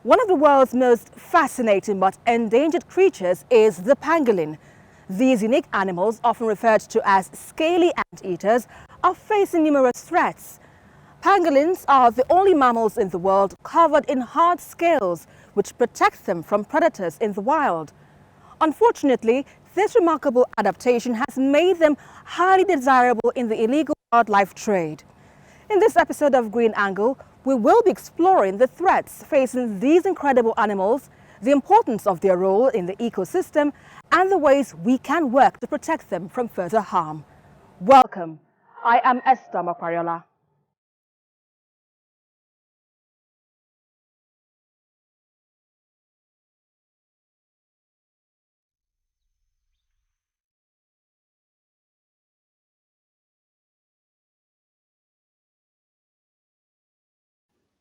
One of the world's most fascinating but endangered creatures is the pangolin. These unique animals, often referred to as scaly anteaters, are facing numerous threats. Pangolins are the only mammals in the world covered in hard scales, which protect them from predators in the wild. Unfortunately, this remarkable adaptation has made them highly desirable in the illegal wildlife trade. In this episode of Green Angle, we will be exploring the threats facing these incredible animals, the importance of their role in the ecosystem, and the ways we can work to protect them from further harm. Welcome. I am Esther Makwariola.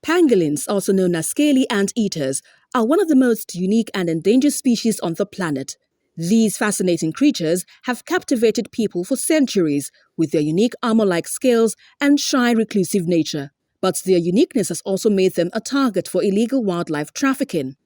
Pangolins, also known as scaly anteaters, are one of the most unique and endangered species on the planet. These fascinating creatures have captivated people for centuries with their unique armor-like scales and shy, reclusive nature. But their uniqueness has also made them a target for illegal wildlife trafficking.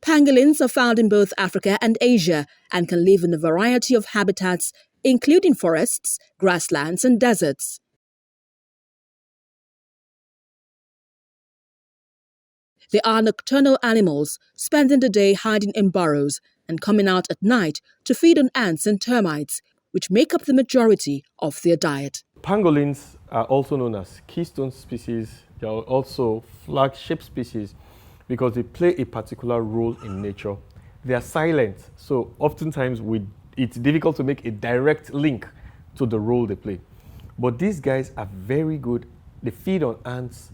Pangolins are found in both Africa and Asia and can live in a variety of habitats, including forests, grasslands, and deserts. They are nocturnal animals, spending the day hiding in burrows and coming out at night to feed on ants and termites, which make up the majority of their diet. Pangolins are also known as keystone species. They are also flagship species because they play a particular role in nature. They are silent, so oftentimes it's difficult to make a direct link to the role they play. But these guys are very good. They feed on ants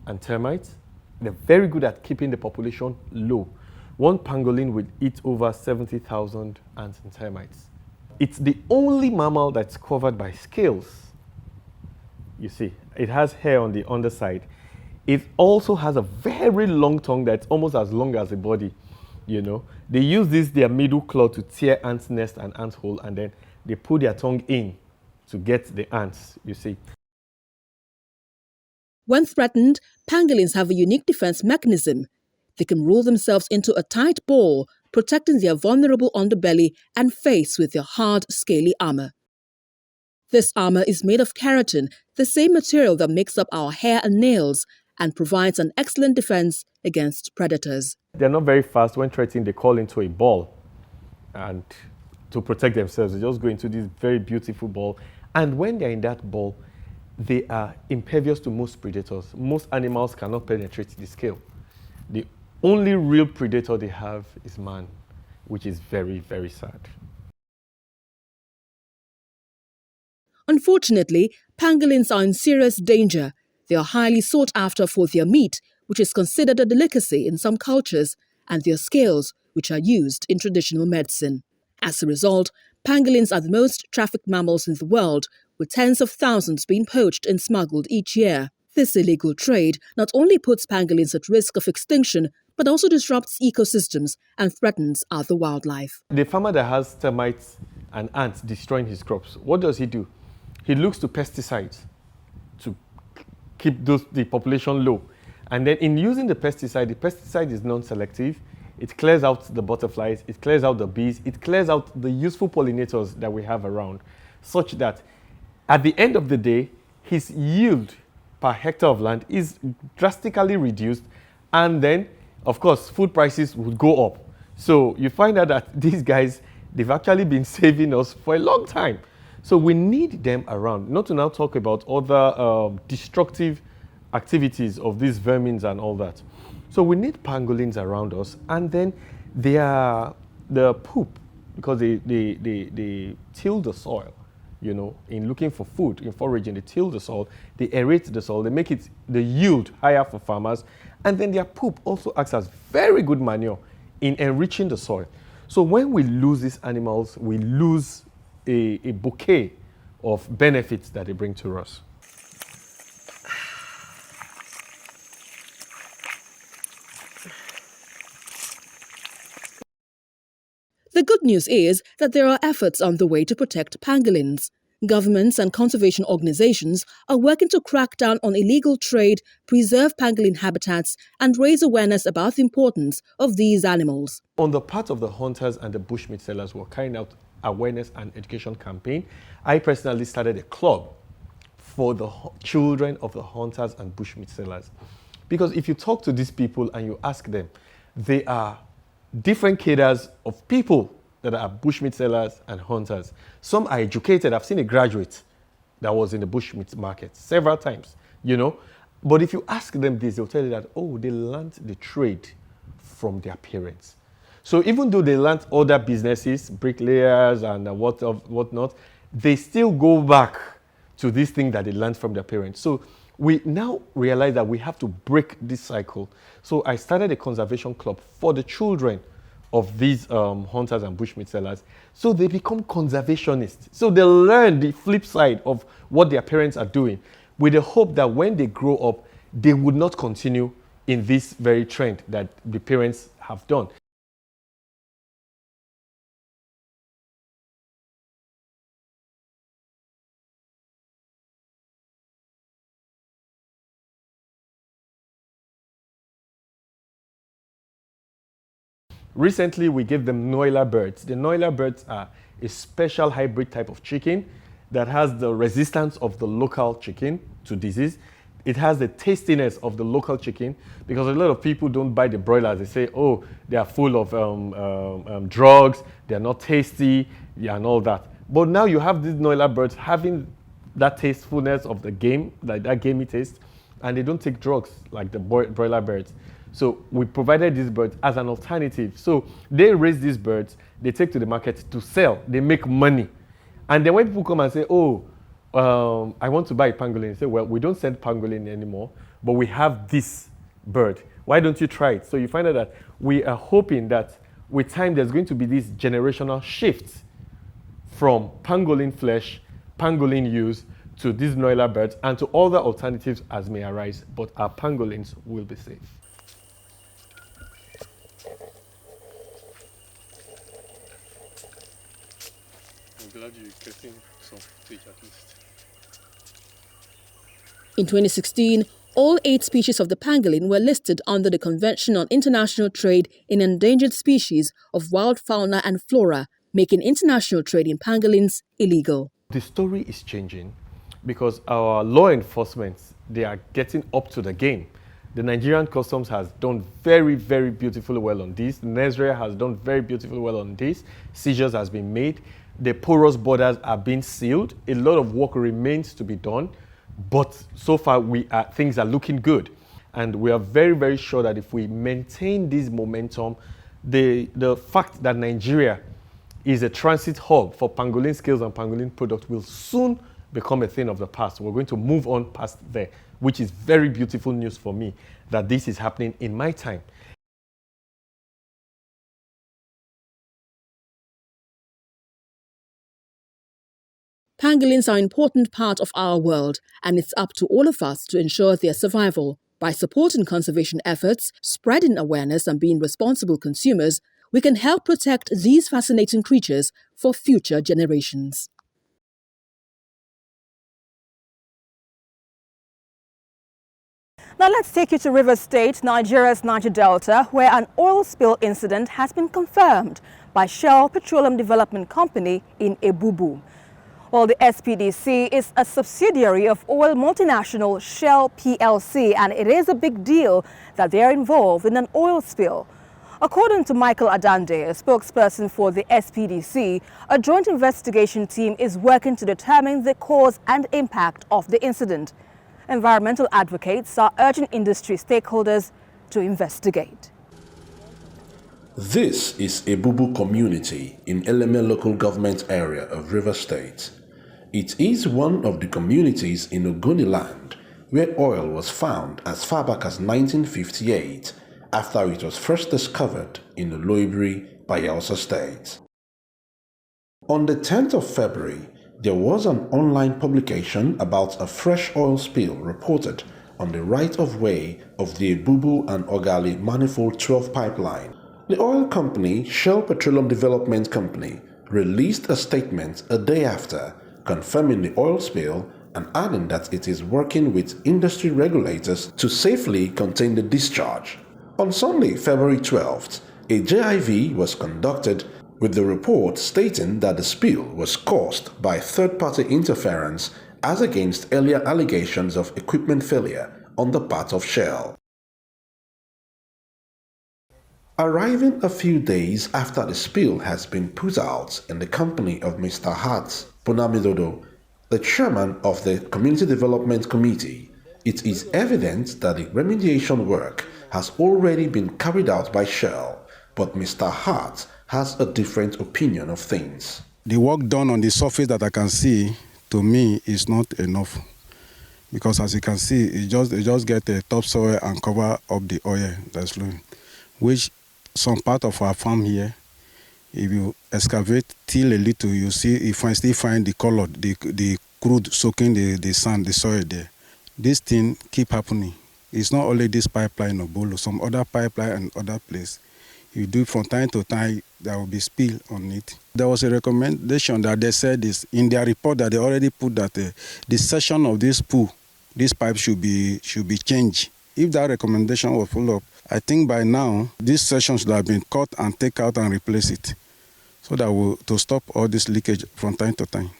and termites. They're very good at keeping the population low. One pangolin will eat over 70,000 ants and termites. It's the only mammal that's covered by scales. You see, it has hair on the underside. It also has a very long tongue that's almost as long as a body. You know, they use their middle claw to tear ants' nest and ant hole, and then they put their tongue in to get the ants, you see. When threatened, pangolins have a unique defense mechanism. They can roll themselves into a tight ball, protecting their vulnerable underbelly and face with their hard, scaly armor. This armor is made of keratin, the same material that makes up our hair and nails, and provides an excellent defense against predators. They're not very fast. When threatened, they call into a ball, and to protect themselves, they just go into this very beautiful ball. And when they're in that ball, they are impervious to most predators. Most animals cannot penetrate the scale. The only real predator they have is man, which is very, very sad. Unfortunately, pangolins are in serious danger. They are highly sought after for their meat, which is considered a delicacy in some cultures, and their scales, which are used in traditional medicine. As a result, pangolins are the most trafficked mammals in the world, with tens of thousands being poached and smuggled each year. This illegal trade not only puts pangolins at risk of extinction, but also disrupts ecosystems and threatens other wildlife. The farmer that has termites and ants destroying his crops, what does he do? He looks to pesticides to keep the population low. And then in using the pesticide is non-selective. It clears out the butterflies, it clears out the bees, it clears out the useful pollinators that we have around, such that at the end of the day, his yield per hectare of land is drastically reduced. And then, of course, food prices would go up. So you find out that these guys, they've actually been saving us for a long time. So we need them around, not to now talk about other destructive activities of these vermins and all that. So we need pangolins around us, and then the poop, because they till the soil, you know, in looking for food, in foraging, they till the soil, they aerate the soil, they make the yield higher for farmers, and then their poop also acts as very good manure in enriching the soil. So when we lose these animals, we lose a bouquet of benefits that they bring to us. The good news is that there are efforts on the way to protect pangolins. Governments and conservation organizations are working to crack down on illegal trade, preserve pangolin habitats, and raise awareness about the importance of these animals. On the part of the hunters and the bushmeat sellers, we're carrying out awareness and education campaign. I personally started a club for the children of the hunters and bushmeat sellers. Because if you talk to these people and you ask them, they are different cadres of people that are bushmeat sellers and hunters. Some are educated. I've seen a graduate that was in the bushmeat market several times, you know. But if you ask them this, they'll tell you that, oh, they learned the trade from their parents. So even though they learned other businesses, bricklayers and whatnot, they still go back to this thing that they learned from their parents. So we now realize that we have to break this cycle. So I started a conservation club for the children of these hunters and bushmeat sellers, so they become conservationists. So they learn the flip side of what their parents are doing, with the hope that when they grow up, they would not continue in this very trend that the parents have done. Recently, we gave them noila birds. The noila birds are a special hybrid type of chicken that has the resistance of the local chicken to disease. It has the tastiness of the local chicken, because a lot of people don't buy the broilers. They say, oh, they are full of drugs, they are not tasty, yeah, and all that. But now you have these noila birds having that tastefulness of the game, like that gamey taste, and they don't take drugs like the broiler birds. So we provided these birds as an alternative. So they raise these birds, they take to the market to sell, they make money. And then when people come and say, oh, I want to buy a pangolin, they say, well, we don't send pangolin anymore, but we have this bird. Why don't you try it? So you find out that we are hoping that with time there's going to be this generational shift from pangolin flesh, pangolin use, to these noila birds and to other alternatives as may arise, but our pangolins will be safe. I'm glad you're getting some footage at least. In 2016, all 8 species of the pangolin were listed under the Convention on International Trade in Endangered Species of Wild Fauna and Flora, making international trade in pangolins illegal. The story is changing because our law enforcement, they are getting up to the game. The Nigerian Customs has done very, very beautifully well on this. Nigeria has done very beautifully well on this. Seizures has been made. The porous borders are being sealed. A lot of work remains to be done, but so far things are looking good. And we are very, very sure that if we maintain this momentum, the fact that Nigeria is a transit hub for pangolin scales and pangolin products will soon become a thing of the past. We're going to move on past there, which is very beautiful news for me that this is happening in my time. Pangolins are an important part of our world, and it's up to all of us to ensure their survival. By supporting conservation efforts, spreading awareness, and being responsible consumers, we can help protect these fascinating creatures for future generations. Now let's take you to Rivers State, Nigeria's Niger Delta, where an oil spill incident has been confirmed by Shell Petroleum Development Company in Ebubu. Well, the SPDC is a subsidiary of oil multinational Shell PLC, and it is a big deal that they are involved in an oil spill. According to Michael Adande, a spokesperson for the SPDC, a joint investigation team is working to determine the cause and impact of the incident. Environmental advocates are urging industry stakeholders to investigate. This is Ebubu community in Eleme local government area of Rivers State. It is one of the communities in Ogoniland where oil was found as far back as 1958 after it was first discovered in Oloibiri, Bayelsa State. On the 10th of February, there was an online publication about a fresh oil spill reported on the right-of-way of the Ebubu and Ogali Manifold 12 pipeline. The oil company, Shell Petroleum Development Company, released a statement a day after confirming the oil spill and adding that it is working with industry regulators to safely contain the discharge. On Sunday, February 12th, a JIV was conducted with the report stating that the spill was caused by third-party interference as against earlier allegations of equipment failure on the part of Shell. Arriving a few days after the spill has been put out in the company of Mr. Hart Bonamidodo, the chairman of the Community Development Committee, it is evident that the remediation work has already been carried out by Shell, but Mr. Hart has a different opinion of things. The work done on the surface that I can see, to me, is not enough. Because as you can see, it just get a topsoil and cover up the oil that's flowing, which some part of our farm here, if you excavate till a little, you see, you still find the color, the crude soaking the sand, the soil there. This thing keep happening. It's not only this pipeline of Bolo, some other pipeline and other place. You do from time to time, there will be spill on it. There was a recommendation that they said is in their report that they already put that the section of this pool, this pipe should be changed. If that recommendation was full up, I think by now these sections should have been cut and take out and replace it, so that to stop all this leakage from time to time.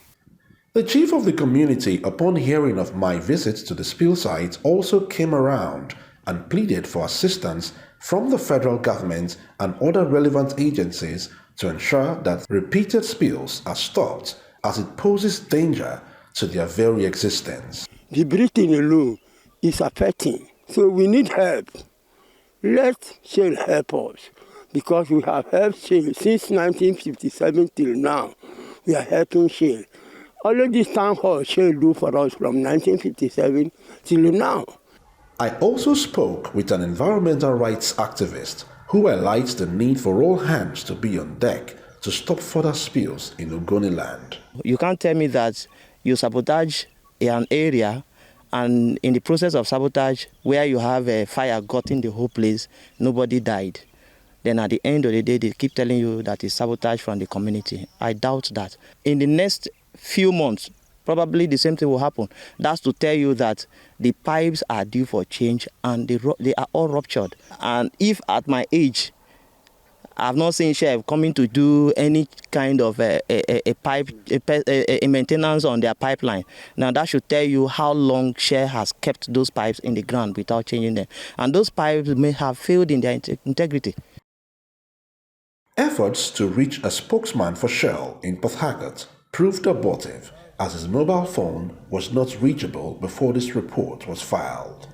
The chief of the community, upon hearing of my visit to the spill site, also came around and pleaded for assistance from the federal government and other relevant agencies to ensure that repeated spills are stopped, as it poses danger to their very existence. The breathing alone is affecting, so we need help. Let Shell help us, because we have helped Shell since 1957 till now. We are helping Shell. All this town hall Shell do for us from 1957 till now. I also spoke with an environmental rights activist who highlights the need for all hands to be on deck to stop further spills in Ogoniland. You can't tell me that you sabotage an area, and in the process of sabotage, where you have a fire gutting the whole place, nobody died. Then at the end of the day, they keep telling you that it's sabotage from the community. I doubt that. In the next few months, probably the same thing will happen. That's to tell you that the pipes are due for change and they are all ruptured. And if at my age, I've not seen Shell coming to do any kind of a maintenance on their pipeline. Now that should tell you how long Shell has kept those pipes in the ground without changing them. And those pipes may have failed in their integrity. Efforts to reach a spokesman for Shell in Port Harcourt proved abortive, as his mobile phone was not reachable before this report was filed.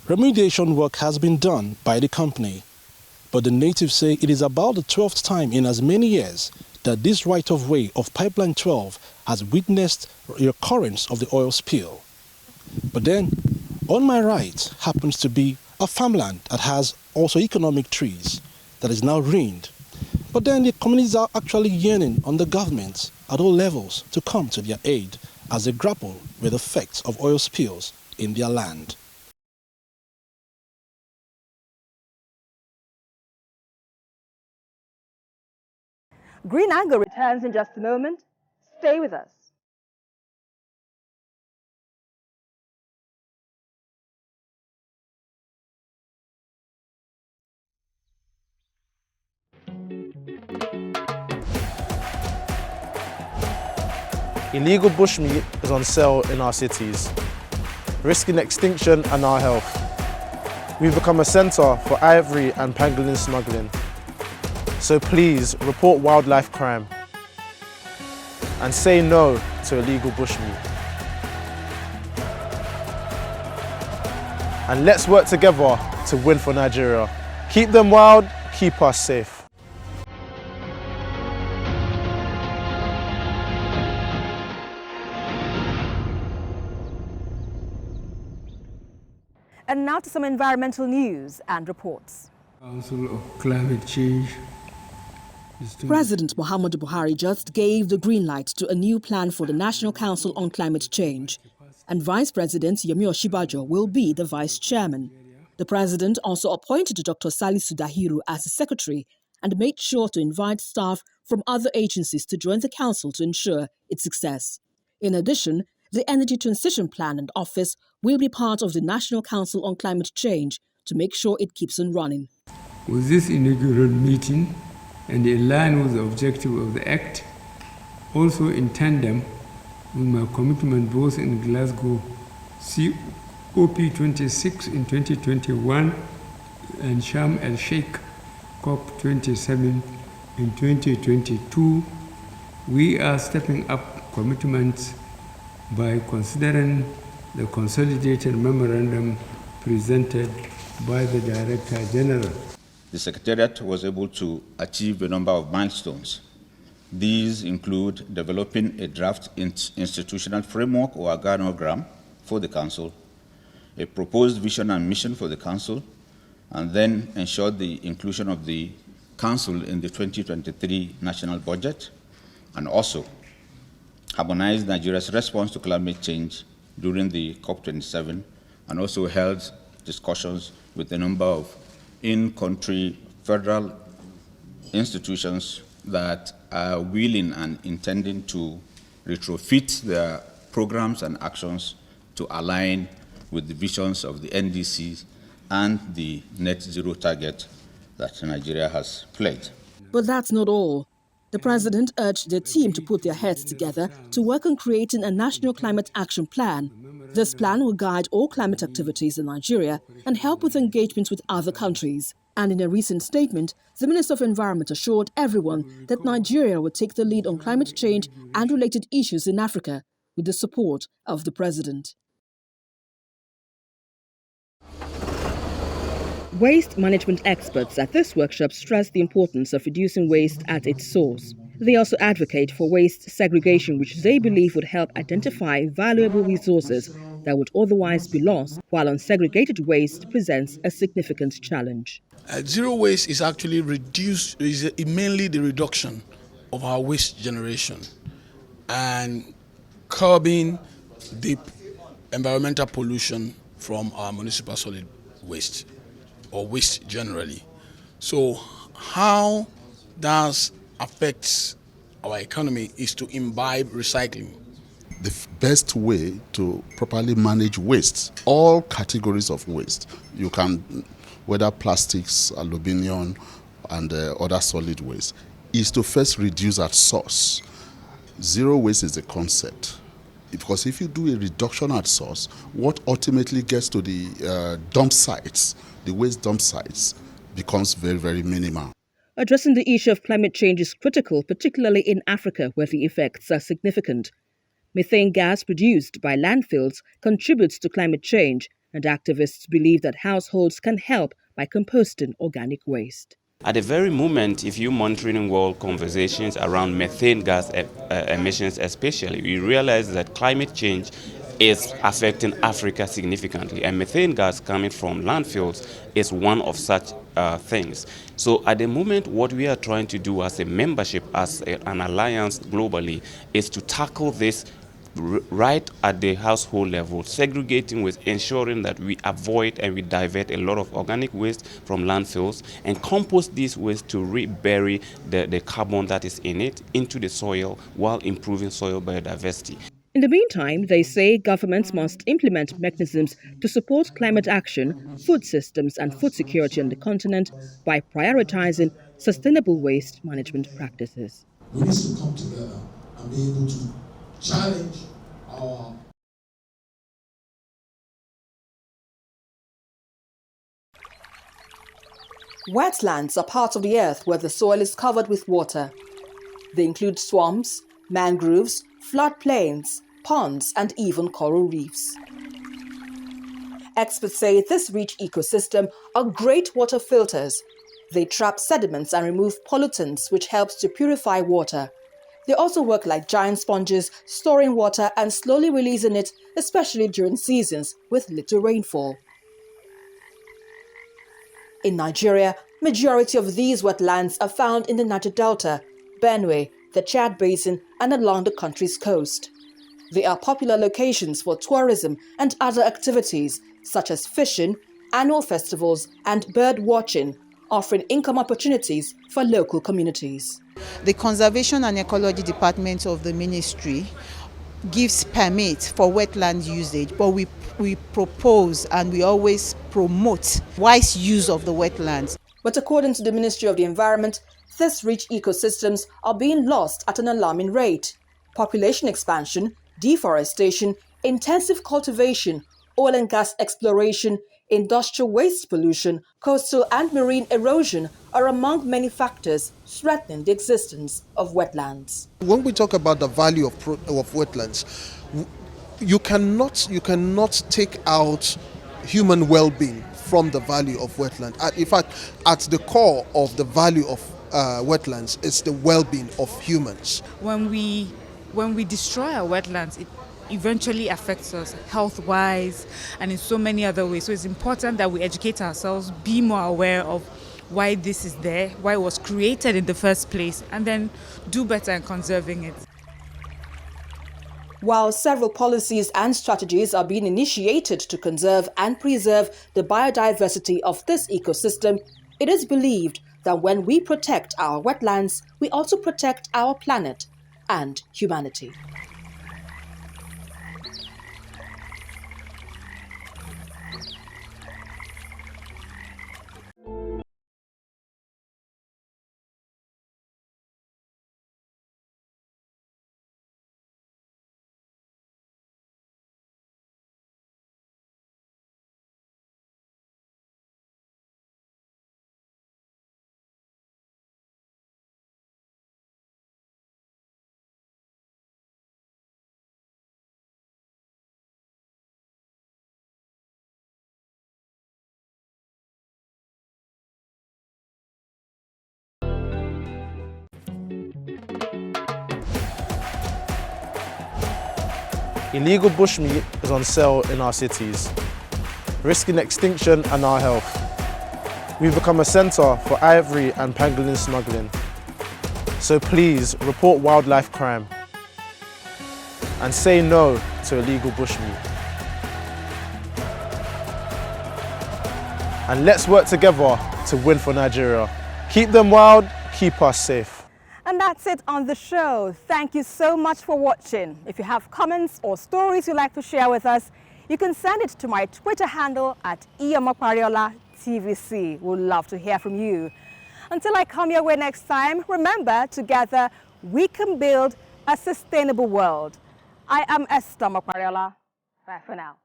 Remediation work has been done by the company, but the natives say it is about the 12th time in as many years that this right-of-way of Pipeline 12 has witnessed the occurrence of the oil spill. But then, on my right happens to be a farmland that has also economic trees that is now ruined. But then the communities are actually yearning on the government at all levels to come to their aid as they grapple with the effects of oil spills in their land. Green Angle returns in just a moment. Stay with us. Illegal bushmeat is on sale in our cities, risking extinction and our health. We've become a centre for ivory and pangolin smuggling. So please report wildlife crime and say no to illegal bushmeat. And let's work together to win for Nigeria. Keep them wild, keep us safe. And now to some environmental news and reports. Council of Climate Change. President Muhammadu Buhari just gave the green light to a new plan for the National Council on Climate Change, and Vice President Yemi Osinbajo will be the vice chairman. The president also appointed Dr. Salisu Dahiru as his secretary and made sure to invite staff from other agencies to join the council to ensure its success. In addition, the Energy Transition Plan and Office will be part of the National Council on Climate Change to make sure it keeps on running. With this inaugural meeting and in line with the objective of the Act, also in tandem with my commitment both in Glasgow COP26 in 2021 and Sharm el-Sheikh COP27 in 2022, we are stepping up commitments by considering the consolidated memorandum presented by the Director General. The Secretariat was able to achieve a number of milestones. These include developing a draft institutional framework or organogram for the Council, a proposed vision and mission for the Council, and then ensured the inclusion of the Council in the 2023 national budget, and also harmonized Nigeria's response to climate change during the COP27, and also held discussions with a number of in-country federal institutions that are willing and intending to retrofit their programs and actions to align with the visions of the NDCs and the net zero target that Nigeria has pledged. But that's not all. The president urged the team to put their heads together to work on creating a national climate action plan. This plan will guide all climate activities in Nigeria and help with engagement with other countries. And in a recent statement, the Minister of Environment assured everyone that Nigeria will take the lead on climate change and related issues in Africa with the support of the president. Waste management experts at this workshop stress the importance of reducing waste at its source. They also advocate for waste segregation, which they believe would help identify valuable resources that would otherwise be lost, while unsegregated waste presents a significant challenge. Zero waste is actually mainly the reduction of our waste generation and curbing the environmental pollution from our municipal solid waste or waste generally. So how that affects our economy is to imbibe recycling. The best way to properly manage waste, all categories of waste, you can, whether plastics, aluminium, and other solid waste, is to first reduce at source. Zero waste is the concept. Because if you do a reduction at source, what ultimately gets to the dump sites, the waste dump sites, becomes very, very minimal. Addressing the issue of climate change is critical, particularly in Africa, where the effects are significant. Methane gas produced by landfills contributes to climate change, and activists believe that households can help by composting organic waste. At the very moment, if you're monitoring world conversations around methane gas emissions especially, we realize that climate change is affecting Africa significantly, and methane gas coming from landfills is one of such things. So at the moment, what we are trying to do as a membership, as an alliance globally, is to tackle this right at the household level, segregating with ensuring that we avoid and we divert a lot of organic waste from landfills and compost this waste to rebury the carbon that is in it into the soil while improving soil biodiversity. In the meantime, they say governments must implement mechanisms to support climate action, food systems and food security on the continent by prioritizing sustainable waste management practices. We need to come together and be able to challenge our Wetlands are parts of the earth where the soil is covered with water. They include swamps, mangroves, floodplains, ponds, and even coral reefs. Experts say this rich ecosystem are great water filters. They trap sediments and remove pollutants, which helps to purify water. They also work like giant sponges, storing water and slowly releasing it, especially during seasons with little rainfall. In Nigeria, majority of these wetlands are found in the Niger Delta, Benue, the Chad Basin, and along the country's coast. They are popular locations for tourism and other activities, such as fishing, annual festivals, and bird watching, offering income opportunities for local communities. The Conservation and Ecology Department of the Ministry gives permit for wetland usage, but we propose and we always promote wise use of the wetlands. But according to the Ministry of the Environment, these rich ecosystems are being lost at an alarming rate. Population expansion, deforestation, intensive cultivation, oil and gas exploration, industrial waste pollution, coastal and marine erosion are among many factors threatening the existence of wetlands. When we talk about the value of wetlands, you cannot take out human well-being from the value of wetland. In fact, at the core of the value of wetlands is the well-being of humans. When we destroy our wetlands, it eventually affects us health-wise and in so many other ways. So it's important that we educate ourselves, be more aware of why this is there, why it was created in the first place, and then do better in conserving it. While several policies and strategies are being initiated to conserve and preserve the biodiversity of this ecosystem, it is believed that when we protect our wetlands, we also protect our planet and humanity. Illegal bushmeat is on sale in our cities, risking extinction and our health. We've become a centre for ivory and pangolin smuggling. So please report wildlife crime and say no to illegal bushmeat. And let's work together to win for Nigeria. Keep them wild, keep us safe. And that's it on the show. Thank you so much for watching. If you have comments or stories you'd like to share with us, you can send it to my Twitter handle at @TVC. We'd love to hear from you. Until I come your way next time, remember, together we can build a sustainable world. I am Esther Makwariola. Bye for now.